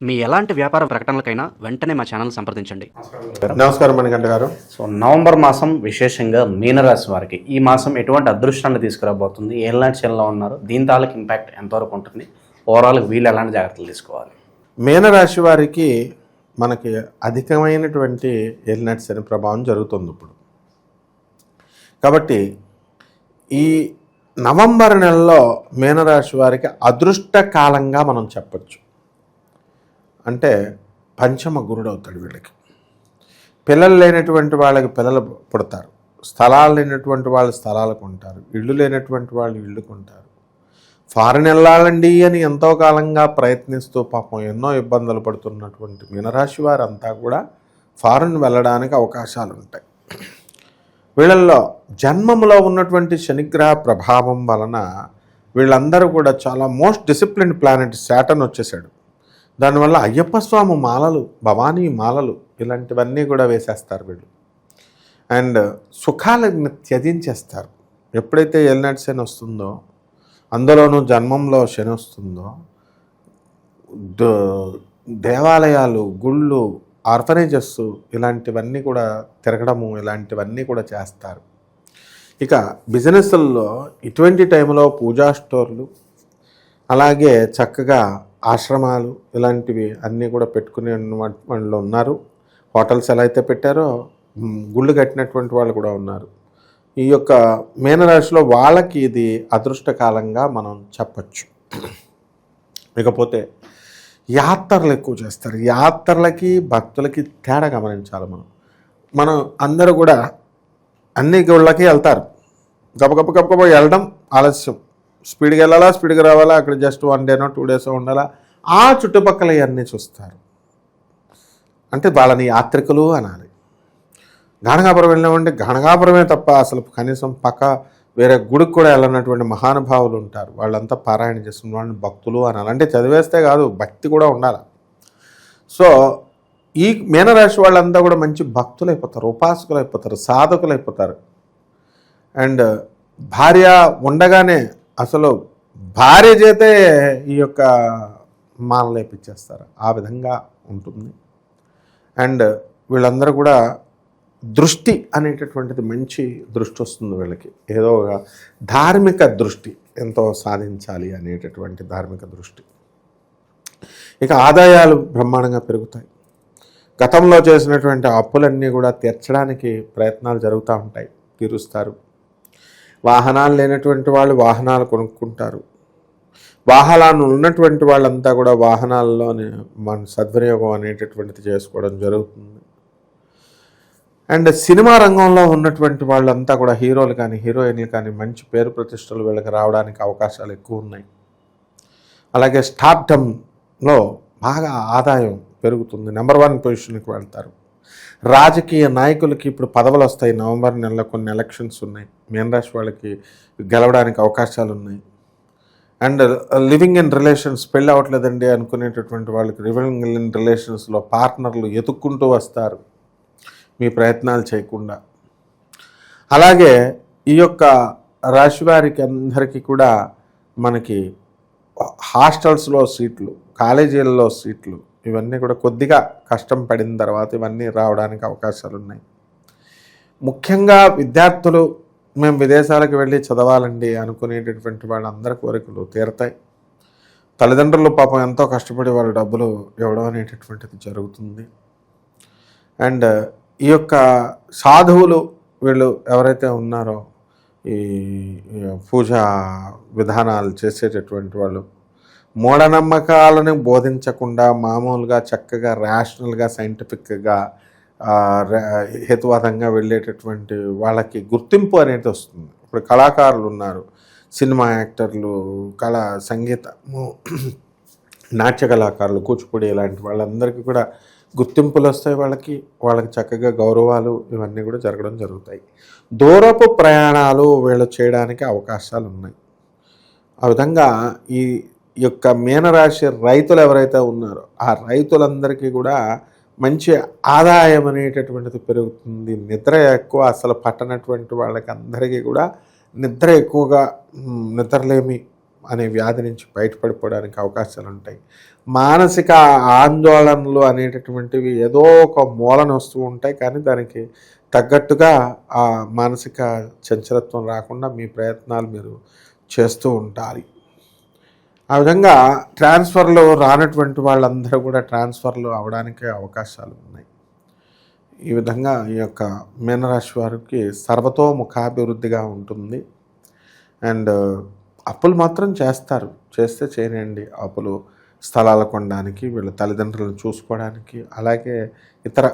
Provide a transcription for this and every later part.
మీ ఎలాంటి వ్యాపార ప్రకటనలకైనా వెంటనే మా ఛానల్ సంప్రదించండి. నమస్కారం మణికంఠ గారు. సో నవంబర్ మాసం విశేషంగా మీనరాశి వారికి ఈ మాసం ఎటువంటి అదృష్టాన్ని తీసుకురాబోతుంది, ఎలాంటి శనిలో ఉన్నారు, దీని తాలూకు ఇంపాక్ట్ ఎంతవరకు ఉంటుంది, ఓవరాల్ వీళ్ళు ఎలాంటి జాగ్రత్తలు తీసుకోవాలి? మీనరాశి వారికి మనకి అధికమైనటువంటి ఏలినాటి శని ప్రభావం జరుగుతుంది ఇప్పుడు. కాబట్టి ఈ నవంబర్ నెలలో మీనరాశి వారికి అదృష్ట కాలంగా మనం చెప్పచ్చు. అంటే పంచమ గురుడు అవుతాడు వీళ్ళకి. పిల్లలు లేనటువంటి వాళ్ళకి పిల్లలు పుడతారు, స్థలాలు లేనటువంటి వాళ్ళు స్థలాలు కొంటారు, ఇళ్ళు లేనటువంటి వాళ్ళు ఇళ్ళు కొంటారు. ఫారెన్ వెళ్ళాలండి అని ఎంతో కాలంగా ప్రయత్నిస్తూ పాపం ఎన్నో ఇబ్బందులు పడుతున్నటువంటి మీనరాశి వారంతా కూడా ఫారెన్ వెళ్ళడానికి అవకాశాలు ఉంటాయి. వీళ్ళల్లో జన్మంలో ఉన్నటువంటి శనిగ్రహ ప్రభావం వలన వీళ్ళందరూ కూడా చాలా మోస్ట్ డిసిప్లిన్డ్ ప్లానెట్ శాటర్న్ వచ్చేసాడు. దానివల్ల అయ్యప్ప స్వామి మాలలు, భవానీ మాలలు ఇలాంటివన్నీ కూడా వేసేస్తారు వీళ్ళు. అండ్ సుఖాలను త్యజించేస్తారు. ఎప్పుడైతే ఏలినాటి శని వస్తుందో, అందులోనూ జన్మంలో శని వస్తుందో, దేవాలయాలు, గుళ్ళు, ఆర్ఫనేజెస్ ఇలాంటివన్నీ కూడా తిరగడము, ఇలాంటివన్నీ కూడా చేస్తారు. ఇక బిజినెస్ల్లో ఇటువంటి టైంలో పూజా స్టోర్లు, అలాగే చక్కగా ఆశ్రమాలు ఇలాంటివి అన్నీ కూడా పెట్టుకునే వాళ్ళు ఉన్నారు. హోటల్స్ ఎలా అయితే పెట్టారో గుళ్ళు కట్టినటువంటి వాళ్ళు కూడా ఉన్నారు. ఈ యొక్క మీనరాశిలో వాళ్ళకి ఇది అదృష్టకాలంగా మనం చెప్పచ్చు. ఇకపోతే యాత్రలు ఎక్కువ చేస్తారు. యాత్రలకి భక్తులకి తేడా గమనించాలి. మనం అందరూ కూడా అన్ని గుళ్ళకి వెళ్తారు. గబగబ వెళ్ళడం ఆలస్యం. స్పీడ్గా వెళ్ళాలా, స్పీడ్గా రావాలా, అక్కడ జస్ట్ 1 డేనో 2 డేసో ఉండాలా, ఆ చుట్టుపక్కల ఇవన్నీ చూస్తారు. అంటే వాళ్ళని యాత్రికులు అనాలి. గాణగాపురం వెళ్ళామంటే గాణగాపురమే తప్ప అసలు కనీసం పక్క వేరే గుడికి కూడా వెళ్ళనటువంటి మహానుభావులు ఉంటారు. వాళ్ళంతా పారాయణ చేస్తున్న వాళ్ళని భక్తులు అనాలి. అంటే చదివేస్తే కాదు, భక్తి కూడా ఉండాలి. సో ఈ మీనరాశి వాళ్ళంతా కూడా మంచి భక్తులు అయిపోతారు, ఉపాసకులు అయిపోతారు, సాధకులు అయిపోతారు. అండ్ భార్య ఉండగానే అసలు భార్య చేతే ఈ యొక్క మాల లేపించేస్తారు. ఆ విధంగా ఉంటుంది. అండ్ వీళ్ళందరూ కూడా దృష్టి అనేటటువంటిది మంచి దృష్టి వస్తుంది వీళ్ళకి. ఏదో ధార్మిక దృష్టి, ఎంతో సాధించాలి అనేటటువంటి ధార్మిక దృష్టి. ఇక ఆదాయాలు బ్రహ్మాండంగా పెరుగుతాయి. గతంలో చేసినటువంటి అప్పులన్నీ కూడా తీర్చడానికి ప్రయత్నాలు జరుగుతూ ఉంటాయి, తీరుస్తారు. వాహనాలు లేనటువంటి వాళ్ళు వాహనాలు కొనుక్కుంటారు. వాహనాలు ఉన్నటువంటి వాళ్ళంతా కూడా వాహనాల్లోనే మన సద్వినియోగం అనేటటువంటిది చేసుకోవడం జరుగుతుంది. అండ్ సినిమా రంగంలో ఉన్నటువంటి వాళ్ళంతా కూడా హీరోలు కానీ హీరోయిన్లు కానీ మంచి పేరు ప్రతిష్టలు వీళ్ళకి రావడానికి అవకాశాలు ఎక్కువ ఉన్నాయి. అలాగే స్టార్డమ్లో బాగా ఆదాయం పెరుగుతుంది, నెంబర్ 1 పొజిషన్కి వెళ్తారు. రాజకీయ నాయకులకి ఇప్పుడు పదవులు వస్తాయి. నవంబర్ నెలలో కొన్ని ఎలక్షన్స్ ఉన్నాయి. మీనరాశి వాళ్ళకి గెలవడానికి అవకాశాలు ఉన్నాయి. అండ్ లివింగ్ ఇన్ రిలేషన్స్, పెళ్ళి అవ్వట్లేదండి అనుకునేటటువంటి వాళ్ళకి లివింగ్ ఇన్ రిలేషన్స్లో పార్ట్నర్లు ఎతుక్కుంటూ వస్తారు మీ ప్రయత్నాలు చేయకుండా. అలాగే ఈ యొక్క రాశి వారికి అందరికీ కూడా మనకి హాస్టల్స్లో సీట్లు, కాలేజీలలో సీట్లు ఇవన్నీ కూడా కొద్దిగా కష్టం పడిన తర్వాత ఇవన్నీ రావడానికి అవకాశాలు ఉన్నాయి. ముఖ్యంగా విద్యార్థులు మేము విదేశాలకు వెళ్ళి చదవాలండి అనుకునేటటువంటి వాళ్ళందరి కోరికలు తీరతాయి. తల్లిదండ్రులు పాపం ఎంతో కష్టపడి వాళ్ళ డబ్బులు ఇవ్వడం అనేటటువంటిది జరుగుతుంది. అండ్ ఈ యొక్క సాధువులు వీళ్ళు ఎవరైతే ఉన్నారో ఈ పూజా విధానాలు చేసేటటువంటి వాళ్ళు మూఢనమ్మకాలను బోధించకుండా మామూలుగా చక్కగా రేషనల్గా సైంటిఫిక్గా హేతువాదంగా వెళ్ళేటటువంటి వాళ్ళకి గుర్తింపు అనేది వస్తుంది. ఇప్పుడు కళాకారులు ఉన్నారు, సినిమా యాక్టర్లు, సంగీతము, నాట్య కళాకారులు, కూచిపూడి ఇలాంటి వాళ్ళందరికీ కూడా గుర్తింపులు వస్తాయి. వాళ్ళకి చక్కగా గౌరవాలు ఇవన్నీ కూడా జరగడం జరుగుతాయి. దూరపు ప్రయాణాలు వీళ్ళు చేయడానికి అవకాశాలు ఉన్నాయి. ఆ విధంగా ఈ యొక్క మీనరాశి రైతులు ఎవరైతే ఉన్నారో ఆ రైతులందరికీ కూడా మంచి ఆదాయం అనేటటువంటిది పెరుగుతుంది. నిద్ర ఎక్కువ అసలు పట్టనటువంటి వాళ్ళకి అందరికీ కూడా నిద్ర ఎక్కువగా, నిద్రలేమి అనే వ్యాధి నుంచి బయటపడిపోవడానికి అవకాశాలు ఉంటాయి. మానసిక ఆందోళనలు అనేటటువంటివి ఏదో ఒక మూలన వస్తూ ఉంటాయి, కానీ దానికి తగ్గట్టుగా ఆ మానసిక చంచలత్వం రాకుండా మీ ప్రయత్నాలు మీరు చేస్తూ ఉండాలి. ఆ విధంగా ట్రాన్స్ఫర్లు రానటువంటి వాళ్ళందరూ కూడా ట్రాన్స్ఫర్లు అవడానికి అవకాశాలు ఉన్నాయి. ఈ విధంగా ఈ యొక్క మీనరాశి వారికి సర్వతోముఖాభివృద్ధిగా ఉంటుంది. అండ్ అప్పులు మాత్రం చేస్తారు, చేస్తే చేయనండి. అప్పులు స్థలాలు కొనడానికి, వీళ్ళ తల్లిదండ్రులను చూసుకోవడానికి, అలాగే ఇతర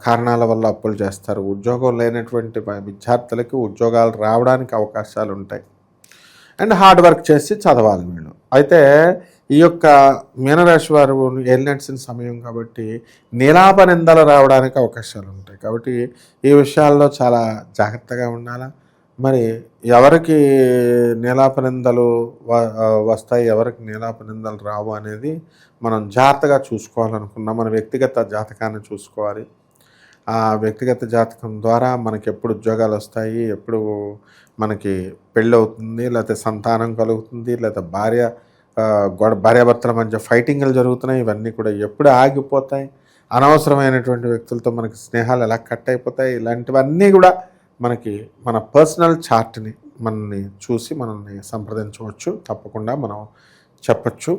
కారణాల వల్ల అప్పులు చేస్తారు. ఉద్యోగం లేనటువంటి విద్యార్థులకి ఉద్యోగాలు రావడానికి అవకాశాలు ఉంటాయి. అండ్ హార్డ్ వర్క్ చేసి చదవాలి వీళ్ళు. అయితే ఈ యొక్క మీనరాశి వారు ఏలినట్సిన సమయం కాబట్టి నీలాప నిందలు రావడానికి అవకాశాలు ఉంటాయి. కాబట్టి ఈ విషయాల్లో చాలా జాగ్రత్తగా ఉండాలా. మరి ఎవరికి నీలాప నిందలు వస్తాయి, ఎవరికి నీలాప నిందలు రావు అనేది మనం జాగ్రత్తగా చూసుకోవాలనుకున్నాం. మన వ్యక్తిగత జాతకాన్ని చూసుకోవాలి. ఆ వ్యక్తిగత జాతకం ద్వారా మనకి ఎప్పుడు ఉద్యోగాలు వస్తాయి, ఎప్పుడు మనకి పెళ్ళి అవుతుంది, లేకపోతే సంతానం కలుగుతుంది, లేదా భార్యాభర్తల మధ్య ఫైటింగ్లు జరుగుతున్నాయి, ఇవన్నీ కూడా ఎప్పుడు ఆగిపోతాయి, అనవసరమైనటువంటి వ్యక్తులతో మనకి స్నేహాలు ఎలా కట్ అయిపోతాయి, ఇలాంటివన్నీ కూడా మనకి మన పర్సనల్ చార్ట్ని మనల్ని చూసి మనల్ని సంప్రదించవచ్చు, తప్పకుండా మనం చెప్పచ్చు.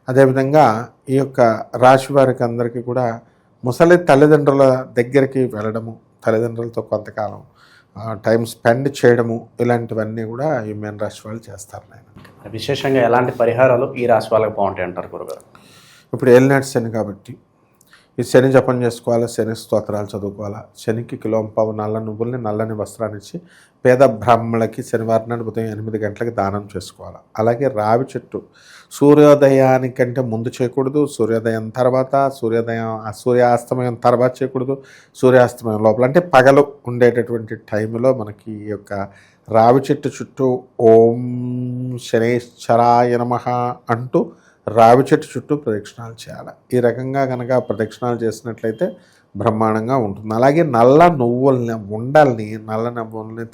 అదేవిధంగా ఈ యొక్క రాశి వారికి అందరికీ కూడా ముసలి తల్లిదండ్రుల దగ్గరికి వెళ్ళడము, తల్లిదండ్రులతో కొంతకాలం టైం స్పెండ్ చేయడము, ఇలాంటివన్నీ కూడా ఈ మీనరాశి వాళ్ళు చేస్తారు. నేను విశేషంగా ఎలాంటి పరిహారాలు ఈ రాశి వాళ్ళకి బాగుంటాయి అంటారు గురుగారు? ఇప్పుడు ఏలినాటి శని కాబట్టి ఈ శని జపం చేసుకోవాలా, శని స్తోత్రాలు చదువుకోవాలా. శనికి కిలోంపావు నల్ల నువ్వుల్ని, నల్లని వస్త్రాన్ని ఇచ్చి పేద బ్రాహ్మణులకి శనివారం నాడు ఉదయం 8 గంటలకి దానం చేసుకోవాలి. అలాగే రావి చెట్టు సూర్యోదయానికంటే ముందు చేయకూడదు, సూర్యోదయం తర్వాత, సూర్యాస్తమయం తర్వాత చేయకూడదు, సూర్యాస్తమయం లోపల అంటే పగలు ఉండేటటువంటి టైంలో మనకి ఈ యొక్క రావి చెట్టు చుట్టూ ఓం శనేశ్వరాయ నమః అంటూ రావి చెట్టు చుట్టూ ప్రదక్షిణాలు చేయాలి. ఈ రకంగా కనుక ప్రదక్షిణాలు చేసినట్లయితే బ్రహ్మాండంగా ఉంటుంది. అలాగే నల్ల నువ్వుల్ని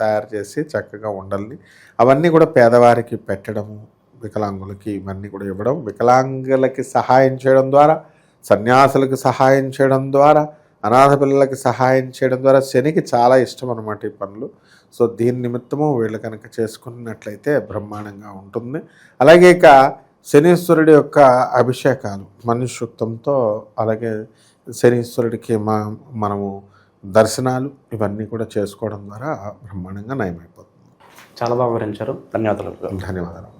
తయారు చేసి చక్కగా ఉండల్ని అవన్నీ కూడా పేదవారికి పెట్టడము, వికలాంగులకి ఇవన్నీ కూడా ఇవ్వడం, వికలాంగులకి సహాయం చేయడం ద్వారా, సన్యాసులకు సహాయం చేయడం ద్వారా, అనాథ పిల్లలకి సహాయం చేయడం ద్వారా శనికి చాలా ఇష్టం అన్నమాట ఈ పనులు. సో దీని నిమిత్తము వీళ్ళు కనుక చేసుకున్నట్లయితే బ్రహ్మాండంగా ఉంటుంది. అలాగే ఇక శనీశ్వరుడి యొక్క అభిషేకాలు మనుష్యుక్తంతో, అలాగే శనీశ్వరుడికి మనము దర్శనాలు ఇవన్నీ కూడా చేసుకోవడం ద్వారా బ్రహ్మాండంగా నయమైపోతుంది. చాలా బాగా వివరించారు. ధన్యవాదాలు. ధన్యవాదాలు.